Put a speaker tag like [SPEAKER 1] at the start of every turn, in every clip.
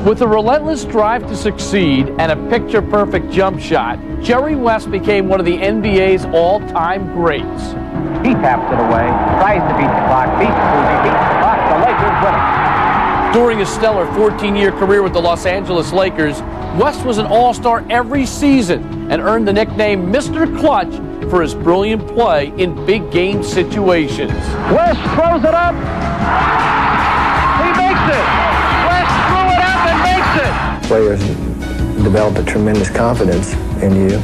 [SPEAKER 1] With a relentless drive to succeed and a picture-perfect jump shot, Jerry West became one of the NBA's all-time greats.
[SPEAKER 2] He taps it away, tries to beat the clock, beats the clock, the Lakers win it.
[SPEAKER 1] During his stellar 14-year career with the Los Angeles Lakers, West was an all-star every season and earned the nickname Mr. Clutch for his brilliant play in big game situations.
[SPEAKER 2] West throws it up. He makes it. West threw it up and makes it.
[SPEAKER 3] Players develop a tremendous confidence in you,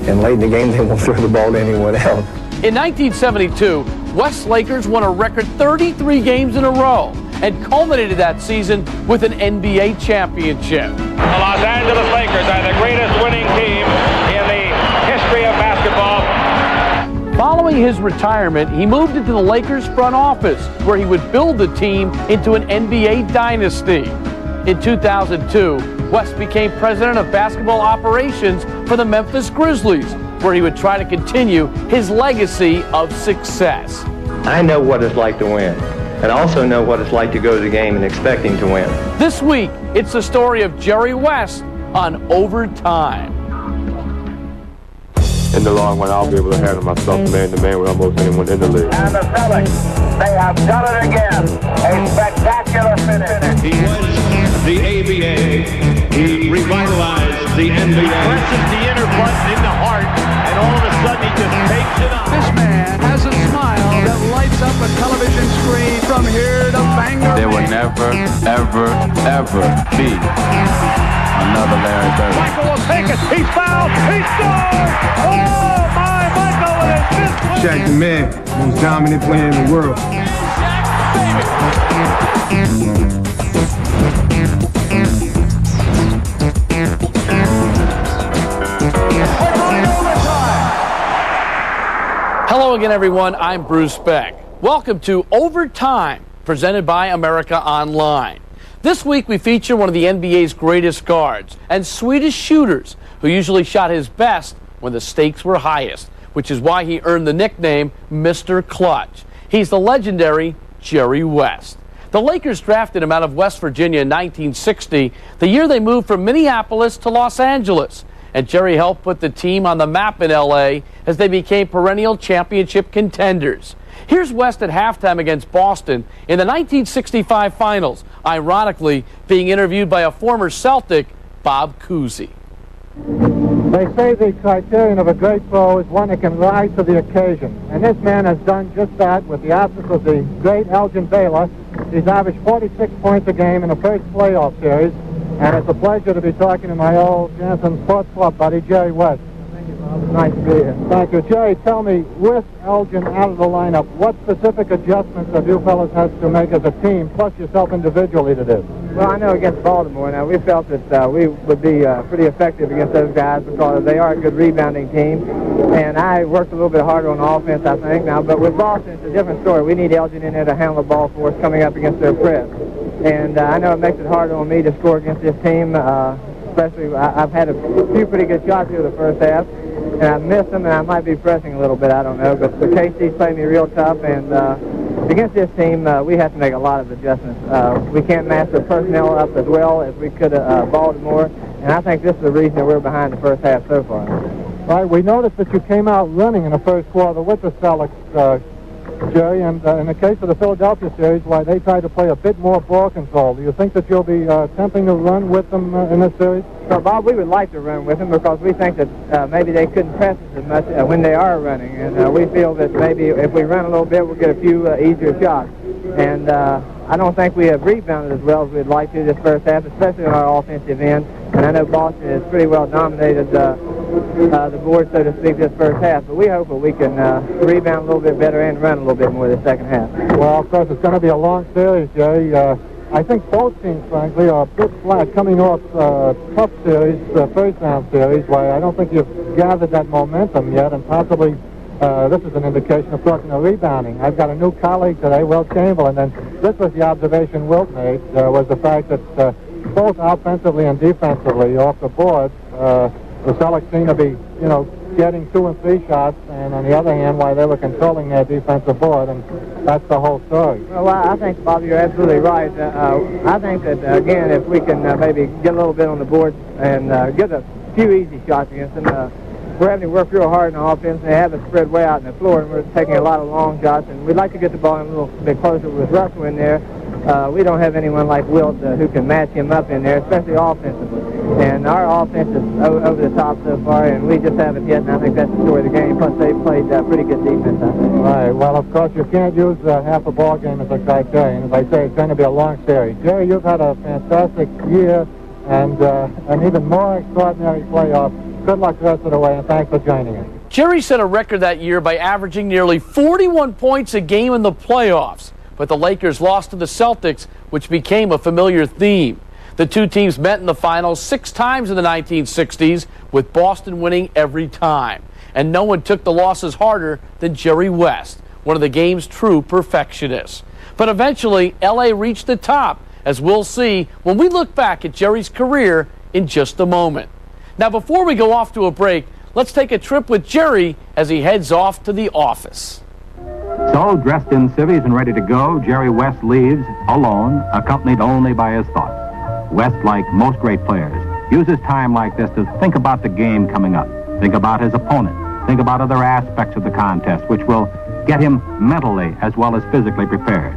[SPEAKER 3] and late in the game they won't throw the ball to anyone else.
[SPEAKER 1] In 1972, West's Lakers won a record 33 games in a row and culminated that season with an NBA championship.
[SPEAKER 4] The Los Angeles Lakers are the greatest winning team in the history of basketball.
[SPEAKER 1] Following his retirement, he moved into the Lakers front office, where he would build the team into an NBA dynasty. In 2002, West became president of basketball operations for the Memphis Grizzlies, where he would try to continue his legacy of success.
[SPEAKER 3] I know what it's like to win, and I also know what it's like to go to the game and expecting to win.
[SPEAKER 1] This week, it's the story of Jerry West on Overtime.
[SPEAKER 5] In the long run, I'll be able to handle myself man-to-man with almost anyone in the league.
[SPEAKER 2] And the Celtics, they have done it again. A spectacular finish.
[SPEAKER 6] He was the ABA. He revitalized the NBA.
[SPEAKER 4] Presses the inner button in the heart, and all of a sudden he just takes it up.
[SPEAKER 7] This man has a smile that lights up a television screen from here to Bangor.
[SPEAKER 8] There will never, ever, ever be another Larry Bird.
[SPEAKER 4] Michael will take it. He's fouled. He scores. Oh, my, Michael with his fifth win.
[SPEAKER 9] Shaq the man, most dominant player in the world.
[SPEAKER 1] Hello again, everyone. I'm Bruce Beck. Welcome to Overtime, presented by America Online. This week, we feature one of the NBA's greatest guards and sweetest shooters, who usually shot his best when the stakes were highest, which is why he earned the nickname Mr. Clutch. He's the legendary Jerry West. The Lakers drafted him out of West Virginia in 1960, the year they moved from Minneapolis to Los Angeles. And Jerry helped put the team on the map in L.A. as they became perennial championship contenders. Here's West at halftime against Boston in the 1965 finals, ironically being interviewed by a former Celtic, Bob Cousy.
[SPEAKER 10] They say the criterion of a great pro is one that can rise to the occasion. And this man has done just that with the absence of the great Elgin Baylor. He's averaged 46 points a game in the first playoff series. And it's a pleasure to be talking to my old Jansen Sports Club buddy, Jerry West. Thank you, Bob. It's nice to be here. Thank you. Jerry, tell me, with Elgin out of the lineup, what specific adjustments have you fellas had to make as a team, plus yourself individually, to do?
[SPEAKER 11] Well, I know against Baltimore now, we felt that we would be pretty effective against those guys because they are a good rebounding team. And I worked a little bit harder on offense, I think, now. But with Boston, it's a different story. We need Elgin in there to handle the ball for us coming up against their press. And I know it makes it harder on me to score against this team, especially I've had a few pretty good shots here the first half, and I've missed them, and I might be pressing a little bit, I don't know. But the KC's played me real tough, and against this team, we have to make a lot of adjustments. We can't master personnel up as well as we could Baltimore, and I think this is the reason that we're behind the first half so far.
[SPEAKER 10] Right, we noticed that you came out running in the first quarter with the Celtics, Jerry, and in the case of the Philadelphia series, why they tried to play a bit more ball control. Do you think that you'll be attempting to run with them in this series?
[SPEAKER 11] So, Bob, we would like to run with them because we think that maybe they couldn't press us as much when they are running. And we feel that maybe if we run a little bit, we'll get a few easier shots. And I don't think we have rebounded as well as we'd like to this first half, especially on our offensive end. And I know Boston has pretty well dominated the board, so to speak, this first half. But we hope that we can rebound a little bit better and run a little bit more this second half.
[SPEAKER 10] Well, of course, it's going to be a long series, Jerry. I think both teams, frankly, are a bit flat coming off tough series, first-round series, where I don't think you've gathered that momentum yet, and possibly this is an indication of talking of rebounding. I've got a new colleague today, Will Chamberlain, and this was the observation Wilt made, was the fact that both offensively and defensively off the board, the Celtics seem to be, getting 2 and 3 shots, and on the other hand, while they were controlling their defensive board, and that's the whole story.
[SPEAKER 11] Well, I think, Bob, you're absolutely right. I think that, again, if we can maybe get a little bit on the board and get a few easy shots against them, we're having to work real hard on offense. They have us spread way out on the floor, and we're taking a lot of long shots, and we'd like to get the ball in a little bit closer with Russell in there. We don't have anyone like Wilt who can match him up in there, especially offensively. And our offense is over the top so far, and we just haven't yet, and I think that's the story of the game. Plus, they've played pretty good defense, I think.
[SPEAKER 10] Right. Well, of course, you can't use half a ball game as a criterion. As I say, it's going to be a long series. Jerry, you've had a fantastic year and an even more extraordinary playoff. Good luck the rest of the way, and thanks for joining us.
[SPEAKER 1] Jerry set a record that year by averaging nearly 41 points a game in the playoffs, but the Lakers lost to the Celtics, which became a familiar theme. The two teams met in the finals 6 times in the 1960s, with Boston winning every time. And no one took the losses harder than Jerry West, one of the game's true perfectionists. But eventually, L.A. reached the top, as we'll see when we look back at Jerry's career in just a moment. Now, before we go off to a break, let's take a trip with Jerry as he heads off to the office.
[SPEAKER 12] So, dressed in civvies and ready to go, Jerry West leaves alone, accompanied only by his thoughts. West, like most great players, uses time like this to think about the game coming up, think about his opponent, think about other aspects of the contest, which will get him mentally as well as physically prepared.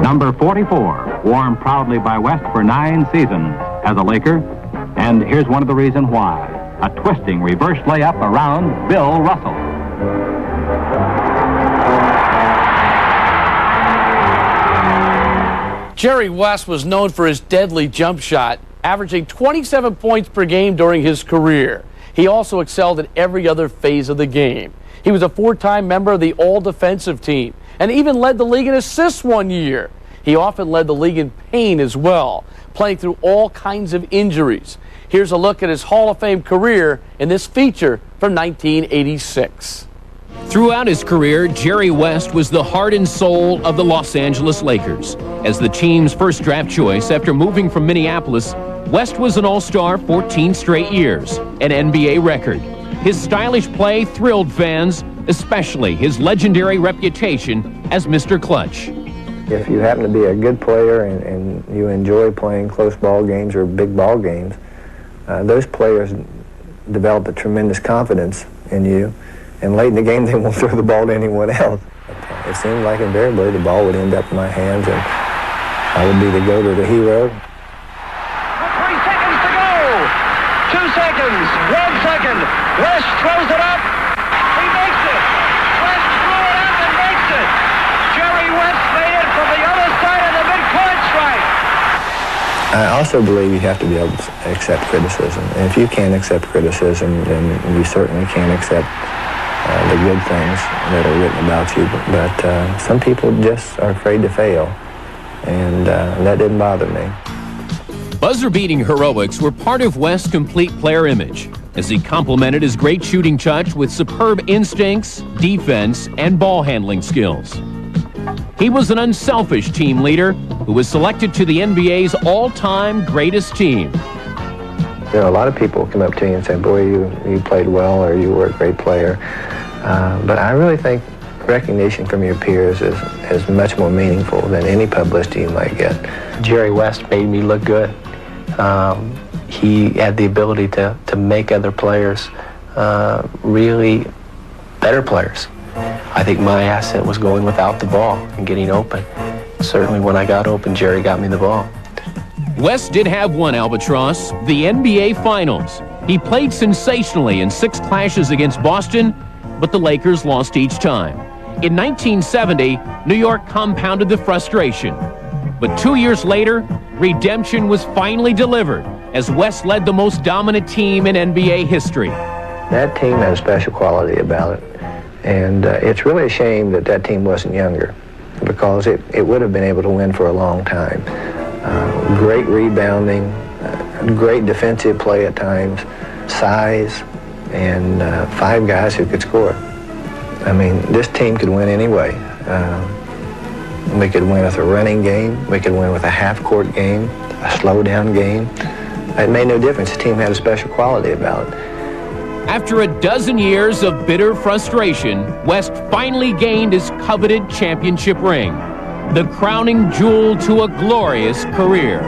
[SPEAKER 12] Number 44, worn proudly by West for 9 seasons as a Laker, and here's one of the reasons why. A twisting reverse layup around Bill Russell.
[SPEAKER 1] Jerry West was known for his deadly jump shot, averaging 27 points per game during his career. He also excelled at every other phase of the game. He was a 4-time member of the All-Defensive Team and even led the league in assists one year. He often led the league in pain as well, playing through all kinds of injuries. Here's a look at his Hall of Fame career in this feature from 1986.
[SPEAKER 13] Throughout his career, Jerry West was the heart and soul of the Los Angeles Lakers. As the team's first draft choice after moving from Minneapolis, West was an all-star 14 straight years, an NBA record. His stylish play thrilled fans, especially his legendary reputation as Mr. Clutch.
[SPEAKER 3] If you happen to be a good player and you enjoy playing close ball games or big ball games, those players develop a tremendous confidence in you, and late in the game they won't throw the ball to anyone else. It seemed like invariably the ball would end up in my hands and I would be the go-to, the hero.
[SPEAKER 2] 3 seconds to go. 2 seconds. 1 second. West throws it up. He makes it. West threw it up and makes it. Jerry West made it from the other side of the midcourt stripe.
[SPEAKER 3] I also believe you have to be able to accept criticism. And if you can't accept criticism, then you certainly can't accept the good things that are written about you. But some people just are afraid to fail, and that didn't bother me.
[SPEAKER 13] Buzzer-beating heroics were part of West's complete player image, as he complemented his great shooting touch with superb instincts, defense, and ball handling skills. He was an unselfish team leader who was selected to the NBA's all-time greatest team.
[SPEAKER 3] You know, a lot of people come up to you and say, boy, you played well, or you were a great player. But I really think recognition from your peers is much more meaningful than any publicity you might get.
[SPEAKER 14] Jerry West made me look good. He had the ability to make other players really better players. I think my asset was going without the ball and getting open. Certainly when I got open, Jerry got me the ball.
[SPEAKER 13] West did have one albatross, the NBA Finals. He played sensationally in 6 clashes against Boston, but the Lakers lost each time. In 1970, New York compounded the frustration. But 2 years later, redemption was finally delivered as West led the most dominant team in NBA history.
[SPEAKER 3] That team had a special quality about it. And it's really a shame that that team wasn't younger, because it would have been able to win for a long time. Great rebounding, great defensive play at times, size, and 5 guys who could score. I mean, this team could win anyway. We could win with a running game. We could win with a half-court game, a slow-down game. It made no difference. The team had a special quality about it.
[SPEAKER 13] After a dozen years of bitter frustration, West finally gained his coveted championship ring, the crowning jewel to a glorious career.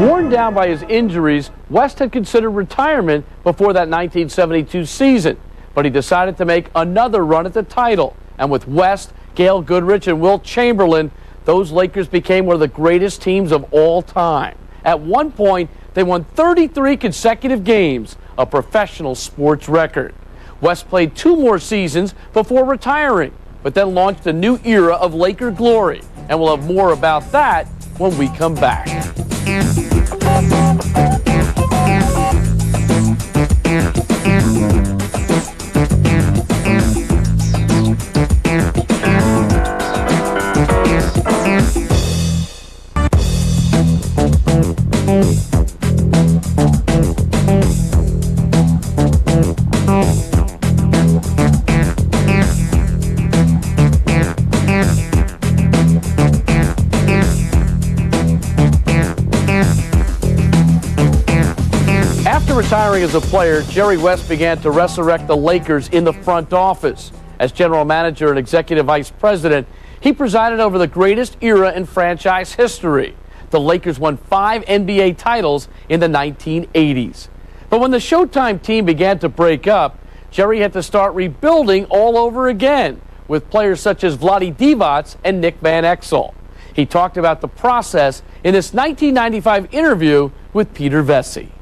[SPEAKER 1] Worn down by his injuries, West had considered retirement before that 1972 season, but he decided to make another run at the title. And with West, Gail Goodrich, and Wilt Chamberlain, those Lakers became one of the greatest teams of all time. At one point, they won 33 consecutive games, a professional sports record. West played 2 more seasons before retiring, but then launched a new era of Laker glory. And we'll have more about that when we come back. Retiring as a player, Jerry West began to resurrect the Lakers in the front office. As general manager and executive vice president, he presided over the greatest era in franchise history. The Lakers won 5 NBA titles in the 1980s. But when the Showtime team began to break up, Jerry had to start rebuilding all over again with players such as Vlade Divac and Nick Van Exel. He talked about the process in this 1995 interview with Peter Vesey.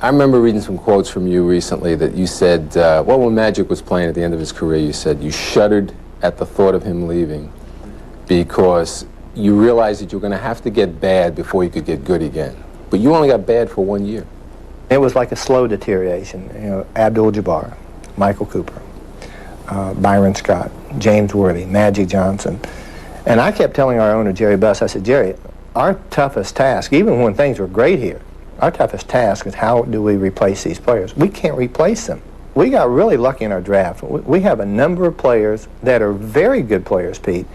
[SPEAKER 15] I remember reading some quotes from you recently that you said, well, when Magic was playing at the end of his career, you said you shuddered at the thought of him leaving because you realized that you were going to have to get bad before you could get good again. But you only got bad for 1 year.
[SPEAKER 3] It was like a slow deterioration. You know, Abdul-Jabbar, Michael Cooper, Byron Scott, James Worthy, Magic Johnson. And I kept telling our owner, Jerry Buss, I said, Jerry, our toughest task, even when things were great here, our toughest task is how do we replace these players? We can't replace them. We got really lucky in our draft. We have a number of players that are very good players, Pete,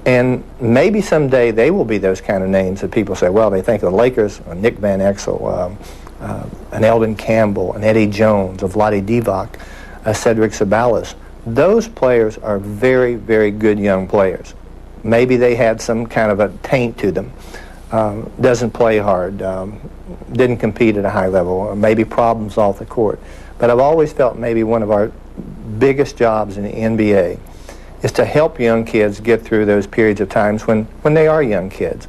[SPEAKER 3] and maybe someday they will be those kind of names that people say, well, they think of the Lakers, Nick Van Exel, an Eldon Campbell, an Eddie Jones, a Vlade Divac, a Cedric Ceballos. Those players are very, very good young players. Maybe they had some kind of a taint to them. Doesn't play hard, didn't compete at a high level, or maybe problems off the court. But I've always felt maybe one of our biggest jobs in the NBA is to help young kids get through those periods of times when they are young kids.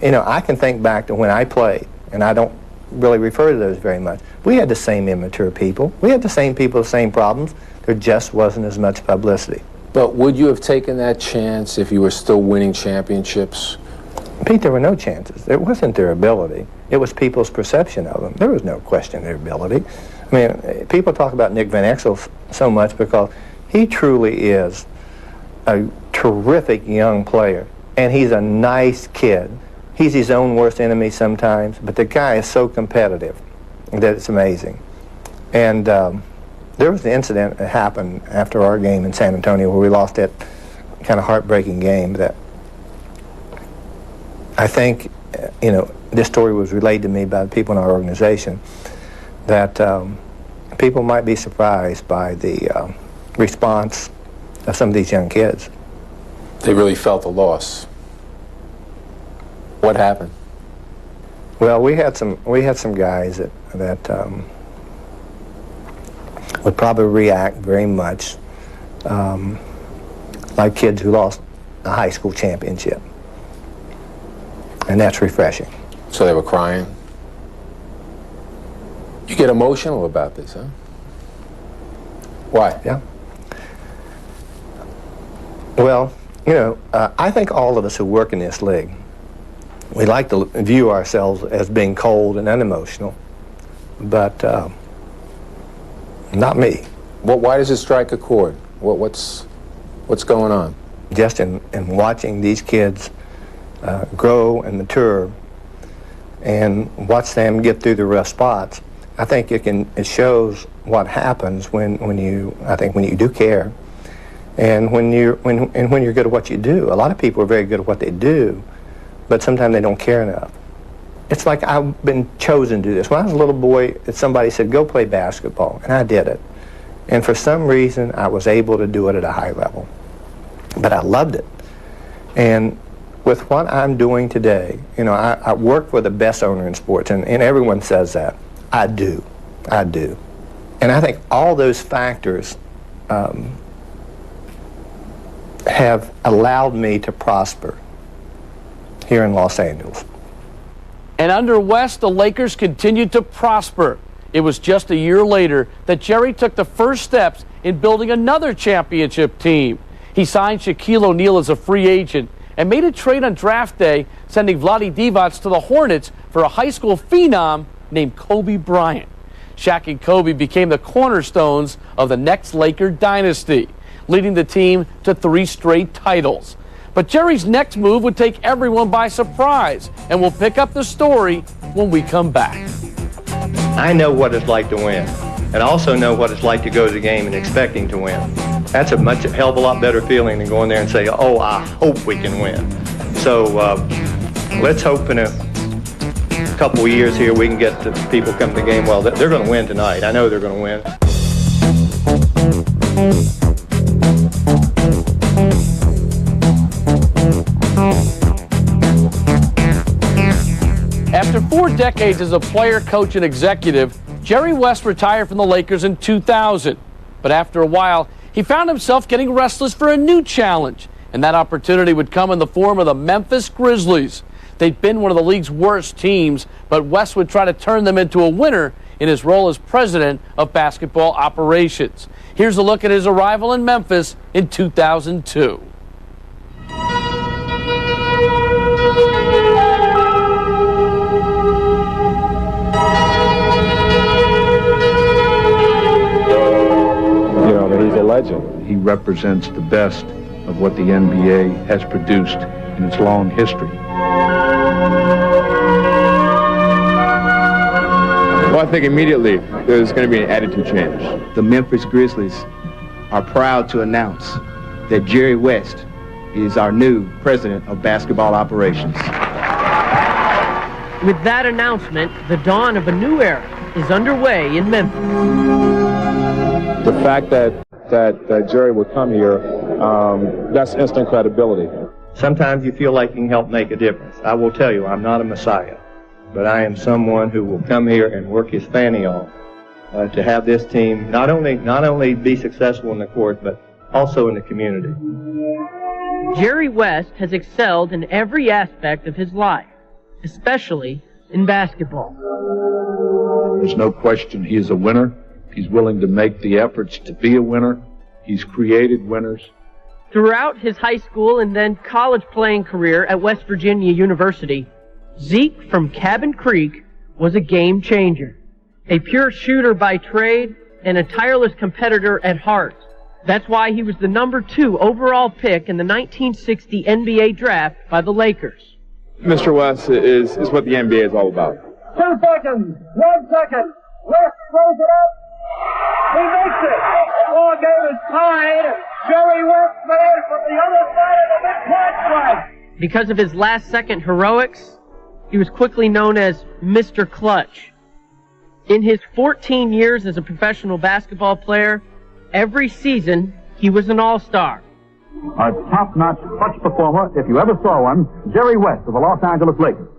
[SPEAKER 3] You know, I can think back to when I played, and I don't really refer to those very much. We had the same immature people. We had the same people, the same problems. There just wasn't as much publicity.
[SPEAKER 15] But would you have taken that chance if you were still winning championships?
[SPEAKER 3] Pete, there were no chances. It wasn't their ability. It was people's perception of them. There was no question of their ability. I mean, people talk about Nick Van Exel so much because he truly is a terrific young player, and he's a nice kid. He's his own worst enemy sometimes, but the guy is so competitive that it's amazing. And there was an incident that happened after our game in San Antonio where we lost that kind of heartbreaking game that I think, you know, this story was relayed to me by the people in our organization, that people might be surprised by the response of some of these young kids.
[SPEAKER 15] They really felt the loss. What happened?
[SPEAKER 3] Well, we had some guys that would probably react very much like kids who lost a high school championship. And that's refreshing.
[SPEAKER 15] So they were crying? You get emotional about this, huh? Why?
[SPEAKER 3] Yeah. Well, you know, I think all of us who work in this league, we like to view ourselves as being cold and unemotional, but not me.
[SPEAKER 15] Well, why does it strike a chord? What's going on?
[SPEAKER 3] Just in watching these kids grow and mature and watch them get through the rough spots, I think it shows what happens when you do care And when you're good at what you do, a lot of people are very good at what they do, but sometimes they don't care enough. It's like I've been chosen to do this. When I was a little boy, somebody said, go play basketball, and I did it. And for some reason, I was able to do it at a high level. But I loved it. And with what I'm doing today, you know, I work for the best owner in sports, and everyone says that. I do. And I think all those factors have allowed me to prosper here in Los Angeles.
[SPEAKER 1] And under West, the Lakers continued to prosper. It was just a year later that Jerry took the first steps in building another championship team. He signed Shaquille O'Neal as a free agent and made a trade on draft day, sending Vlade Divac to the Hornets for a high school phenom named Kobe Bryant. Shaq and Kobe became the cornerstones of the next Laker dynasty, leading the team to 3 straight titles. But Jerry's next move would take everyone by surprise, and we'll pick up the story when we come back.
[SPEAKER 3] I know what it's like to win, and I also know what it's like to go to the game and expecting to win. That's a hell of a lot better feeling than going there and say, oh, I hope we can win. So let's hope in a couple of years here we can get the people come to the game. Well, they're going to win tonight. I know they're going to win.
[SPEAKER 1] After 4 decades as a player, coach, and executive, Jerry West retired from the Lakers in 2000. But after a while, he found himself getting restless for a new challenge, and that opportunity would come in the form of the Memphis Grizzlies. They'd been one of the league's worst teams, but West would try to turn them into a winner in his role as president of basketball operations. Here's a look at his arrival in Memphis in 2002.
[SPEAKER 5] He's a legend.
[SPEAKER 6] He represents the best of what the NBA has produced in its long history.
[SPEAKER 5] Well, I think immediately there's going to be an attitude change.
[SPEAKER 16] The Memphis Grizzlies are proud to announce that Jerry West is our new president of basketball operations.
[SPEAKER 17] With that announcement, the dawn of a new era is underway in Memphis.
[SPEAKER 5] The fact that Jerry would come here, that's instant credibility.
[SPEAKER 3] Sometimes you feel like you can help make a difference. I will tell you, I'm not a messiah, but I am someone who will come here and work his fanny off to have this team not only be successful in the court, but also in the community.
[SPEAKER 17] Jerry West has excelled in every aspect of his life, especially in basketball.
[SPEAKER 6] There's no question he is a winner. He's willing to make the efforts to be a winner. He's created winners.
[SPEAKER 17] Throughout his high school and then college playing career at West Virginia University, Zeke from Cabin Creek was a game changer. A pure shooter by trade and a tireless competitor at heart. That's why he was the number 2 overall pick in the 1960 NBA draft by the Lakers.
[SPEAKER 5] Mr. West is what the NBA is all about.
[SPEAKER 2] 2 seconds, 1 second, West throws it up. He makes it. The ball game is tied. Jerry West made from the other side of the mid-court stripe.
[SPEAKER 17] Because of his last-second heroics, he was quickly known as Mr. Clutch. In his 14 years as a professional basketball player, every season he was an all-star.
[SPEAKER 12] A top-notch clutch performer, if you ever saw one, Jerry West of the Los Angeles Lakers.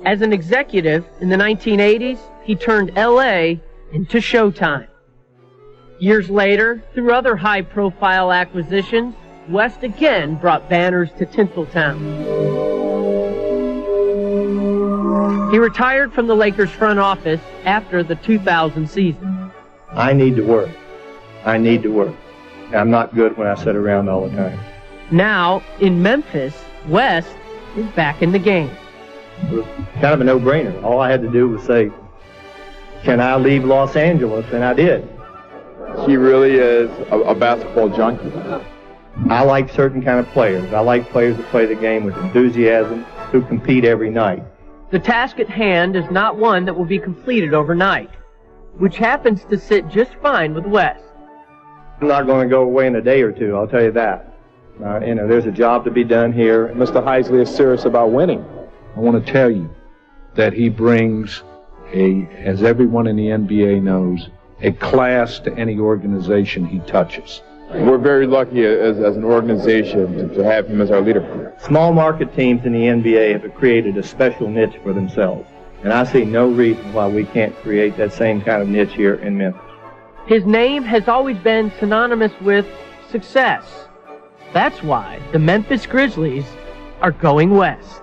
[SPEAKER 17] As an executive in the 1980s, he turned L.A. into Showtime. Years later, through other high-profile acquisitions, West again brought banners to Tinseltown. He retired from the Lakers front office after the 2000 season.
[SPEAKER 3] I need to work. I'm not good when I sit around all the time.
[SPEAKER 17] Now, in Memphis, West is back in the game.
[SPEAKER 3] It was kind of a no-brainer. All I had to do was say, can I leave Los Angeles? And I did.
[SPEAKER 5] He really is a basketball junkie.
[SPEAKER 3] I like certain kind of players. I like players that play the game with enthusiasm, who compete every night.
[SPEAKER 17] The task at hand is not one that will be completed overnight, which happens to sit just fine with West.
[SPEAKER 11] I'm not going to go away in a day or two, I'll tell you that. There's a job to be done here.
[SPEAKER 5] Mr. Heisley is serious about winning.
[SPEAKER 6] I want to tell you that he brings as everyone in the NBA knows, a class to any organization he touches.
[SPEAKER 5] We're very lucky as an organization to have him as our leader.
[SPEAKER 11] Small market teams in the NBA have created a special niche for themselves, and I see no reason why we can't create that same kind of niche here in Memphis.
[SPEAKER 17] His name has always been synonymous with success. That's why the Memphis Grizzlies are going west.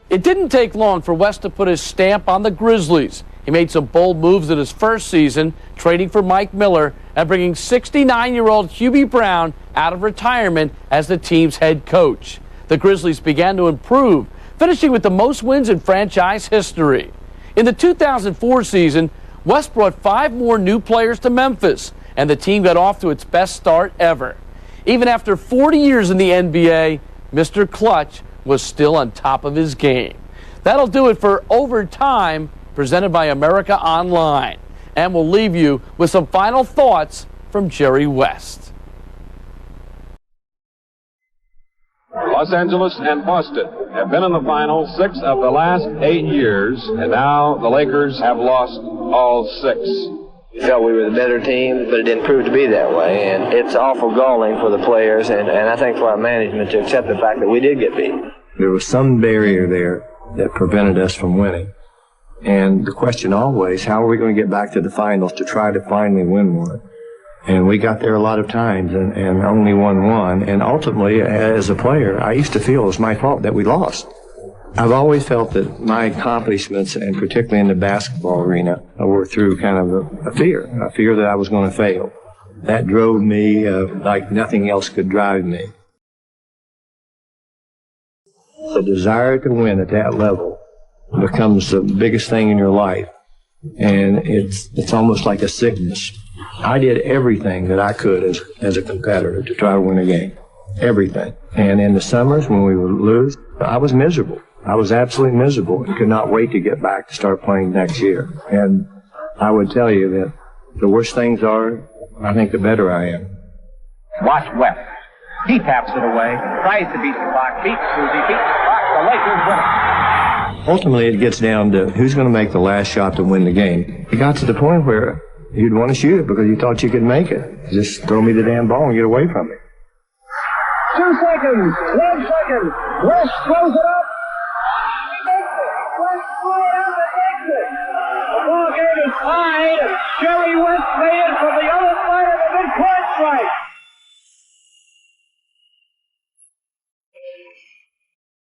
[SPEAKER 1] It didn't take long for West to put his stamp on the Grizzlies. He made some bold moves in his first season, trading for Mike Miller and bringing 69-year-old Hubie Brown out of retirement as the team's head coach. The Grizzlies began to improve, finishing with the most wins in franchise history. In the 2004 season, West brought 5 more new players to Memphis, and the team got off to its best start ever. Even after 40 years in the NBA, Mr. Clutch was still on top of his game. That'll do it for Overtime, presented by America Online. And we'll leave you with some final thoughts from Jerry West.
[SPEAKER 18] Los Angeles and Boston have been in the final 6 of the last 8 years, and now the Lakers have lost all 6.
[SPEAKER 3] We felt we were the better team, but it didn't prove to be that way, and it's awful galling for the players and I think for our management to accept the fact that we did get beat. There was some barrier there that prevented us from winning, and the question always, how are we going to get back to the finals to try to finally win one? And we got there a lot of times and only won one, and ultimately, as a player, I used to feel it was my fault that we lost. I've always felt that my accomplishments, and particularly in the basketball arena, were through kind of a fear that I was going to fail. That drove me like nothing else could drive me. The desire to win at that level becomes the biggest thing in your life, and it's almost like a sickness. I did everything that I could as a competitor to try to win a game. Everything. And in the summers when we would lose, I was miserable. I was absolutely miserable and could not wait to get back to start playing next year. And I would tell you that the worse things are, I think the better I am.
[SPEAKER 2] Watch West. He taps it away, tries to beat the clock, beats Susie, beats the clock, the Lakers win it.
[SPEAKER 3] Ultimately, it gets down to who's going to make the last shot to win the game. It got to the point where you'd want to shoot it because you thought you could make it. Just throw me the damn ball and get away from it.
[SPEAKER 2] 2 seconds, 1 second, West throws it up. He makes it. West threw it up and makes it. The ball game is tied. Jerry West made it from the other side of the midcourt stripe.